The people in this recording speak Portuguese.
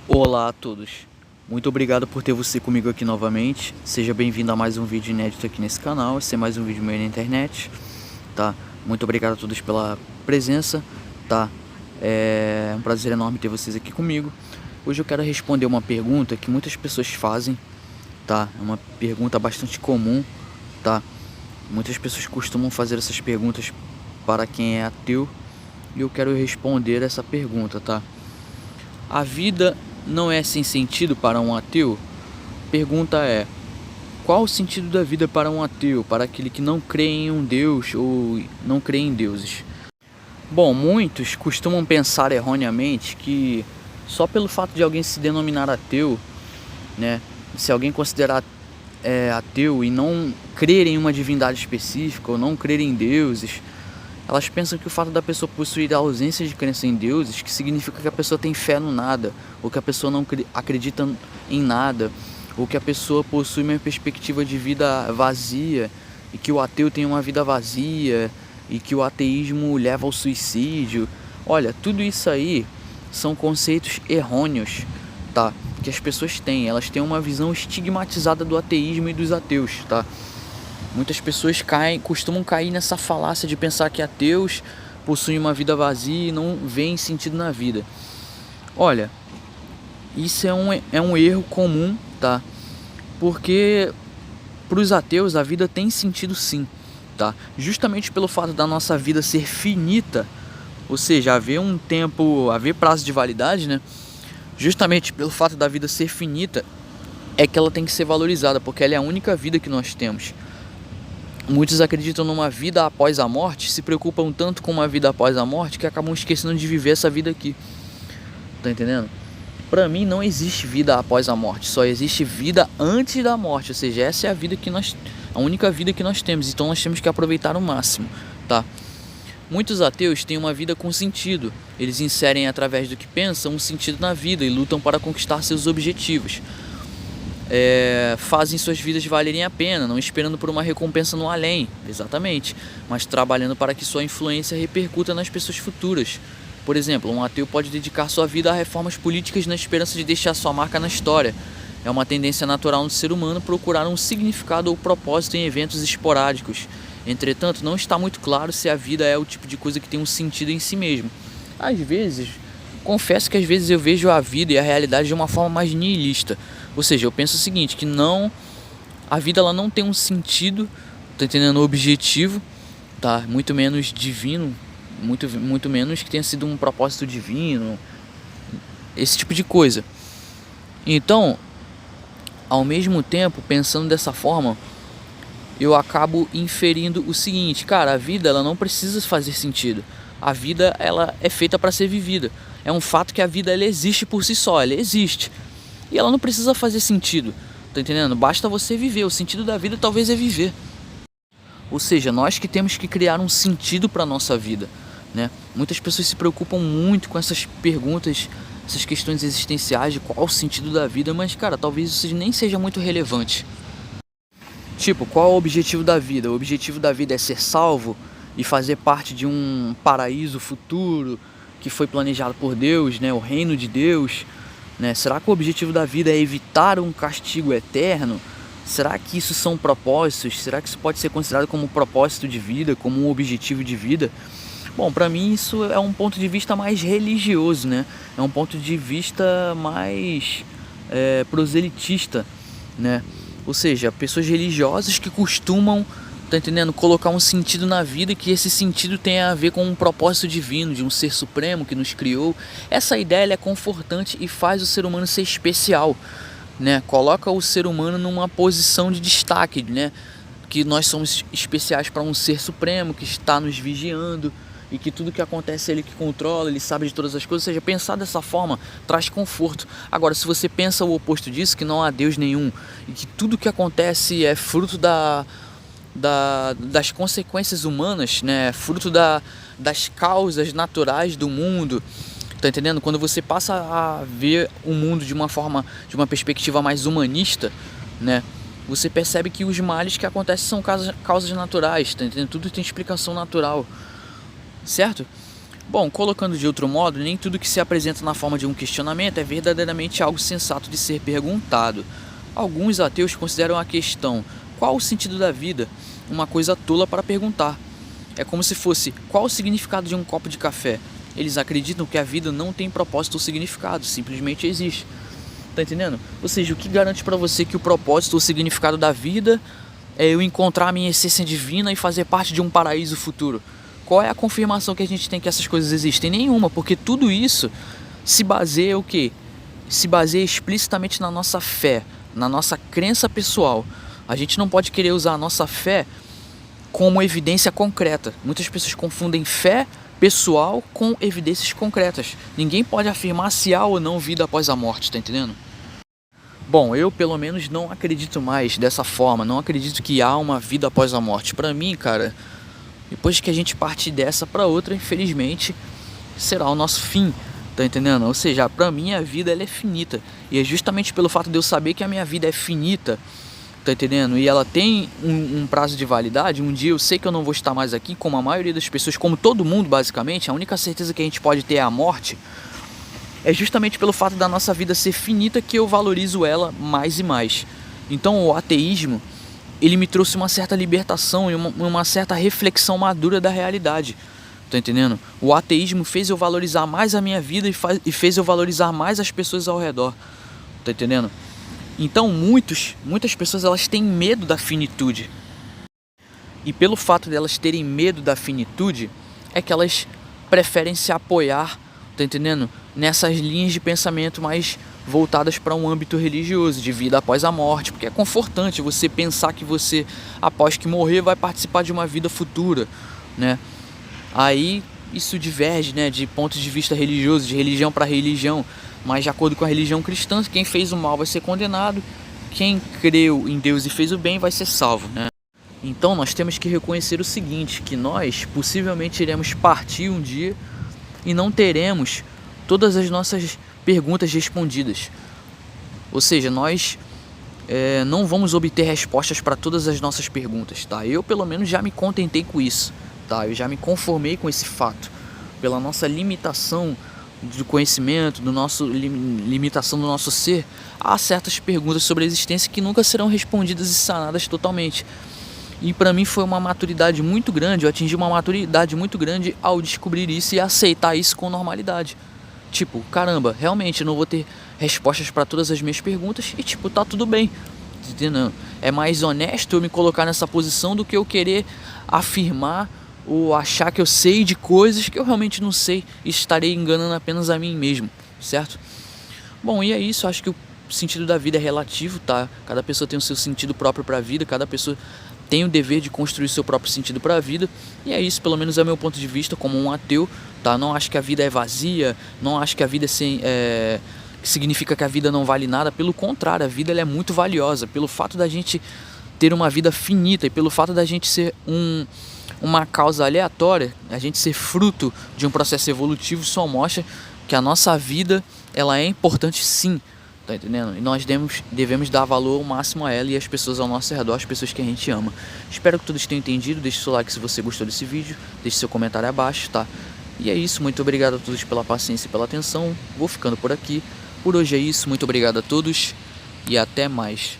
Olá a todos, muito obrigado por ter você comigo aqui novamente. Seja bem-vindo a mais um vídeo inédito aqui nesse canal. Esse é mais um vídeo meu na internet, tá? Muito obrigado a todos pela presença, tá? É um prazer enorme ter vocês aqui comigo. Hoje eu quero responder uma pergunta que muitas pessoas fazem, tá? É uma pergunta bastante comum, tá? Muitas pessoas costumam fazer essas perguntas para quem é ateu e eu quero responder essa pergunta, tá? A vida não é sem sentido para um ateu? Pergunta é: qual o sentido da vida para um ateu, para aquele que não crê em um Deus ou não crê em deuses? Bom, muitos costumam pensar erroneamente que só pelo fato de alguém se denominar ateu, né, se alguém considerar ateu e não crer em uma divindade específica ou não crer em deuses, elas pensam que o fato da pessoa possuir a ausência de crença em deuses, que significa que a pessoa tem fé no nada, ou que a pessoa não acredita em nada, ou que a pessoa possui uma perspectiva de vida vazia, e que o ateu tem uma vida vazia, e que o ateísmo leva ao suicídio. Olha, tudo isso aí são conceitos errôneos, tá? Que as pessoas têm. Elas têm uma visão estigmatizada do ateísmo e dos ateus, tá? Muitas pessoas costumam cair nessa falácia de pensar que ateus possuem uma vida vazia e não veem sentido na vida. Olha, isso é um erro comum, tá? Porque para os ateus a vida tem sentido sim, tá? Justamente pelo fato da nossa vida ser finita, ou seja, haver prazo de validade, né? Justamente pelo fato da vida ser finita, é que ela tem que ser valorizada, porque ela é a única vida que nós temos. Muitos acreditam numa vida após a morte, se preocupam tanto com uma vida após a morte que acabam esquecendo de viver essa vida aqui. Tá entendendo? Pra mim não existe vida após a morte, só existe vida antes da morte, ou seja, essa é a única vida que nós temos, então nós temos que aproveitar o máximo, tá? Muitos ateus têm uma vida com sentido. Eles inserem através do que pensam um sentido na vida e lutam para conquistar seus objetivos. Fazem suas vidas valerem a pena, não esperando por uma recompensa no além, exatamente, mas trabalhando para que sua influência repercuta nas pessoas futuras. Por exemplo, um ateu pode dedicar sua vida a reformas políticas na esperança de deixar sua marca na história. É uma tendência natural no ser humano procurar um significado ou propósito em eventos esporádicos. Entretanto, não está muito claro se a vida é o tipo de coisa que tem um sentido em si mesmo. Às vezes, confesso que às vezes eu vejo a vida e a realidade de uma forma mais nihilista. Ou seja, eu penso o seguinte, que a vida ela não tem um sentido, tá entendendo? Objetivo, tá? Muito menos divino, muito menos que tenha sido um propósito divino, esse tipo de coisa. Então, ao mesmo tempo, pensando dessa forma, eu acabo inferindo o seguinte, cara, a vida ela não precisa fazer sentido. A vida ela é feita para ser vivida. É um fato que a vida ela existe por si só, ela existe. E ela não precisa fazer sentido, tá entendendo? Basta você viver, o sentido da vida talvez é viver. Ou seja, nós que temos que criar um sentido para a nossa vida, né? Muitas pessoas se preocupam muito com essas perguntas, essas questões existenciais de qual o sentido da vida, mas cara, talvez isso nem seja muito relevante. Tipo, qual é o objetivo da vida? O objetivo da vida é ser salvo e fazer parte de um paraíso futuro que foi planejado por Deus, né? O reino de Deus, né? Será que o objetivo da vida é evitar um castigo eterno? Será que isso são propósitos? Será que isso pode ser considerado como um propósito de vida, como um objetivo de vida? Bom, para mim isso é um ponto de vista mais religioso, né? É um ponto de vista mais proselitista, né? Ou seja, pessoas religiosas que costumam, tá entendendo, colocar um sentido na vida e que esse sentido tem a ver com um propósito divino, de um ser supremo que nos criou. Essa ideia ela é confortante e faz o ser humano ser especial, né? Coloca o ser humano numa posição de destaque, né? Que nós somos especiais para um ser supremo que está nos vigiando e que tudo que acontece é ele que controla, ele sabe de todas as coisas. Ou seja, pensar dessa forma traz conforto. Agora, se você pensa o oposto disso, que não há Deus nenhum e que tudo que acontece é fruto das consequências humanas, né? Fruto das causas naturais do mundo, tá entendendo? Quando você passa a ver o mundo de uma perspectiva mais humanista, né? Você percebe que os males que acontecem são causas naturais, tá entendendo? Tudo tem explicação natural, certo? Bom, colocando de outro modo, nem tudo que se apresenta na forma de um questionamento é verdadeiramente algo sensato de ser perguntado. Alguns ateus consideram a questão "qual o sentido da vida?" uma coisa tola para perguntar. É como se fosse "qual o significado de um copo de café?" Eles acreditam que a vida não tem propósito ou significado, simplesmente existe. Tá entendendo? Ou seja, o que garante para você que o propósito ou significado da vida é eu encontrar a minha essência divina e fazer parte de um paraíso futuro? Qual é a confirmação que a gente tem que essas coisas existem? Nenhuma, porque tudo isso se baseia o quê? Se baseia explicitamente na nossa fé, na nossa crença pessoal. A gente não pode querer usar a nossa fé como evidência concreta. Muitas pessoas confundem fé pessoal com evidências concretas. Ninguém pode afirmar se há ou não vida após a morte, tá entendendo? Bom, eu pelo menos não acredito mais dessa forma, não acredito que há uma vida após a morte. Pra mim, cara, depois que a gente partir dessa pra outra, infelizmente, será o nosso fim, tá entendendo? Ou seja, pra mim a vida ela é finita. E é justamente pelo fato de eu saber que a minha vida é finita, tá entendendo? E ela tem um prazo de validade. Um dia eu sei que eu não vou estar mais aqui, como a maioria das pessoas, como todo mundo basicamente. A única certeza que a gente pode ter é a morte. É justamente pelo fato da nossa vida ser finita que eu valorizo ela mais e mais. Então o ateísmo, ele me trouxe uma certa libertação e uma certa reflexão madura da realidade. Tá entendendo? O ateísmo fez eu valorizar mais a minha vida e fez eu valorizar mais as pessoas ao redor. Tá entendendo? Então muitas pessoas elas têm medo da finitude. E pelo fato de elas terem medo da finitude, é que elas preferem se apoiar, tá entendendo? Nessas linhas de pensamento mais voltadas para um âmbito religioso, de vida após a morte, porque é confortante você pensar que você, após que morrer, vai participar de uma vida futura, né? Aí isso diverge, né, de pontos de vista religioso, de religião para religião, mas de acordo com a religião cristã, quem fez o mal vai ser condenado, quem creu em Deus e fez o bem vai ser salvo, né? Então nós temos que reconhecer o seguinte, que nós possivelmente iremos partir um dia e não teremos todas as nossas perguntas respondidas. Ou seja, nós não vamos obter respostas para todas as nossas perguntas, tá? Eu pelo menos já me contentei com isso, tá? Eu já me conformei com esse fato. Pela nossa limitação do conhecimento, limitação do nosso ser, há certas perguntas sobre a existência que nunca serão respondidas e sanadas totalmente. E para mim foi uma maturidade muito grande, eu atingi uma maturidade muito grande ao descobrir isso e aceitar isso com normalidade. Tipo, caramba, realmente eu não vou ter respostas para todas as minhas perguntas e tipo, tá tudo bem. Entendeu? É mais honesto eu me colocar nessa posição do que eu querer afirmar ou achar que eu sei de coisas que eu realmente não sei e estarei enganando apenas a mim mesmo, certo? Bom, e é isso, acho que o sentido da vida é relativo, tá? Cada pessoa tem o seu sentido próprio para a vida, cada pessoa tem o dever de construir seu próprio sentido para a vida, e é isso, pelo menos é o meu ponto de vista como um ateu, tá? Não acho que a vida é vazia, não acho que a vida significa que a vida não vale nada, pelo contrário, a vida ela é muito valiosa, pelo fato da gente ter uma vida finita e pelo fato da gente ser uma causa aleatória, a gente ser fruto de um processo evolutivo, só mostra que a nossa vida ela é importante sim. Tá entendendo? E nós devemos dar valor ao máximo a ela e às pessoas ao nosso redor, as pessoas que a gente ama. Espero que todos tenham entendido. Deixe seu like se você gostou desse vídeo. Deixe seu comentário abaixo, tá? E é isso. Muito obrigado a todos pela paciência e pela atenção. Vou ficando por aqui. Por hoje é isso. Muito obrigado a todos e até mais.